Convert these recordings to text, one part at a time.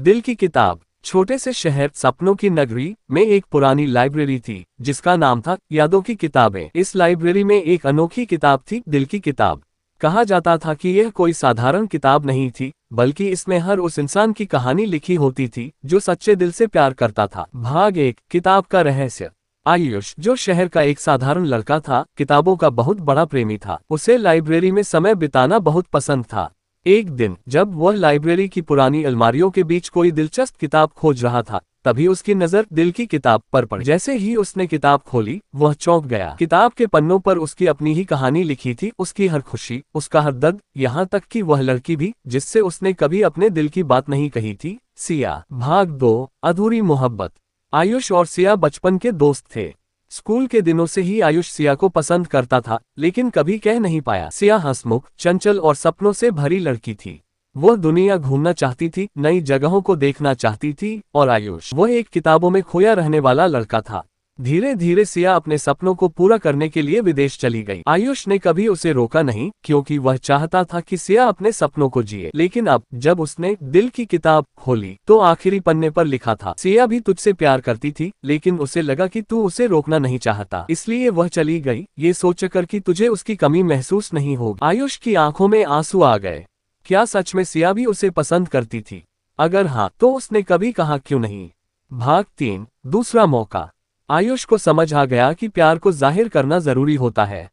दिल की किताब। छोटे से शहर सपनों की नगरी में एक पुरानी लाइब्रेरी थी जिसका नाम था यादों की किताबें। इस लाइब्रेरी में एक अनोखी किताब थी, दिल की किताब। कहा जाता था कि यह कोई साधारण किताब नहीं थी, बल्कि इसमें हर उस इंसान की कहानी लिखी होती थी जो सच्चे दिल से प्यार करता था। भाग 1, किताब का रहस्य। आयुष, जो शहर का एक साधारण लड़का था, किताबों का बहुत बड़ा प्रेमी था। उसे लाइब्रेरी में समय बिताना बहुत पसंद था। एक दिन जब वह लाइब्रेरी की पुरानी अलमारियों के बीच कोई दिलचस्प किताब खोज रहा था, तभी उसकी नजर दिल की किताब पर पड़ी। जैसे ही उसने किताब खोली, वह चौंक गया। किताब के पन्नों पर उसकी अपनी ही कहानी लिखी थी, उसकी हर खुशी, उसका हर दर्द, यहाँ तक कि वह लड़की भी जिससे उसने कभी अपने दिल की बात नहीं कही थी, सिया। भाग 2, अधूरी मोहब्बत। आयुष और सिया बचपन के दोस्त थे। स्कूल के दिनों से ही आयुष सिया को पसंद करता था, लेकिन कभी कह नहीं पाया। सिया हंसमुख, चंचल और सपनों से भरी लड़की थी। वह दुनिया घूमना चाहती थी, नई जगहों को देखना चाहती थी, और आयुष वह एक किताबों में खोया रहने वाला लड़का था। धीरे धीरे सिया अपने सपनों को पूरा करने के लिए विदेश चली गई। आयुष ने कभी उसे रोका नहीं, क्योंकि वह चाहता था कि सिया अपने सपनों को जिए। लेकिन अब जब उसने दिल की किताब खोली तो आखिरी पन्ने पर लिखा था, सिया भी तुझसे प्यार करती थी, लेकिन उसे लगा कि तू उसे रोकना नहीं चाहता, इसलिए वह चली गई, ये सोचकर कि तुझे उसकी कमी महसूस नहीं होगी। आयुष की आंखों में आंसू आ गए। क्या सच में सिया भी उसे पसंद करती थी? अगर हाँ, तो उसने कभी कहा क्यों नहीं? भाग 3, दूसरा मौका। आयुष को समझ आ गया कि प्यार को जाहिर करना जरूरी होता है।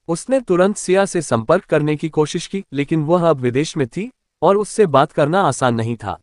उसने तुरंत सिया से संपर्क करने की कोशिश की, लेकिन वह अब विदेश में थी और उससे बात करना आसान नहीं था।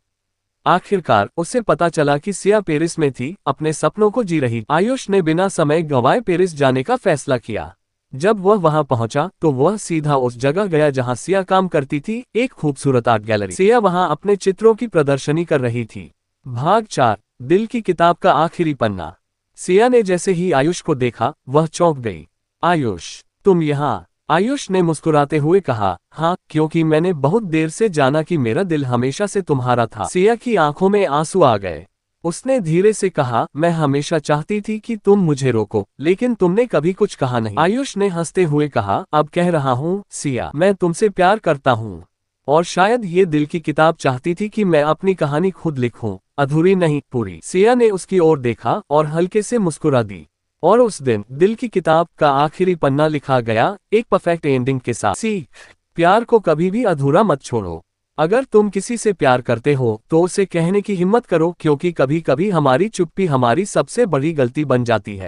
आखिरकार उसे पता चला कि सिया पेरिस में थी, अपने सपनों को जी रही। आयुष ने बिना समय गंवाए पेरिस जाने का फैसला किया। जब वह वहां पहुंचा तो वह सीधा उस जगह गया जहां सिया काम करती थी, एक खूबसूरत आर्ट गैलरी। सिया वहां अपने चित्रों की प्रदर्शनी कर रही थी। भाग 4, दिल की किताब का आखिरी पन्ना। सिया ने जैसे ही आयुष को देखा, वह चौंक गई। आयुष, तुम यहाँ? आयुष ने मुस्कुराते हुए कहा, हाँ, क्योंकि मैंने बहुत देर से जाना कि मेरा दिल हमेशा से तुम्हारा था। सिया की आंखों में आंसू आ गए। उसने धीरे से कहा, मैं हमेशा चाहती थी कि तुम मुझे रोको, लेकिन तुमने कभी कुछ कहा नहीं। आयुष ने हंसते हुए कहा, अब कह रहा हूँ सिया, मैं तुमसे प्यार करता हूँ। और शायद ये दिल की किताब चाहती थी कि मैं अपनी कहानी खुद लिखूं, अधूरी नहीं, पूरी। सिया ने उसकी ओर देखा और हल्के से मुस्कुरा दी। और उस दिन दिल की किताब का आखिरी पन्ना लिखा गया, एक परफेक्ट एंडिंग के साथ। सीख, प्यार को कभी भी अधूरा मत छोड़ो। अगर तुम किसी से प्यार करते हो तो उसे कहने की हिम्मत करो, क्योंकि कभी कभी हमारी चुप्पी हमारी सबसे बड़ी गलती बन जाती है।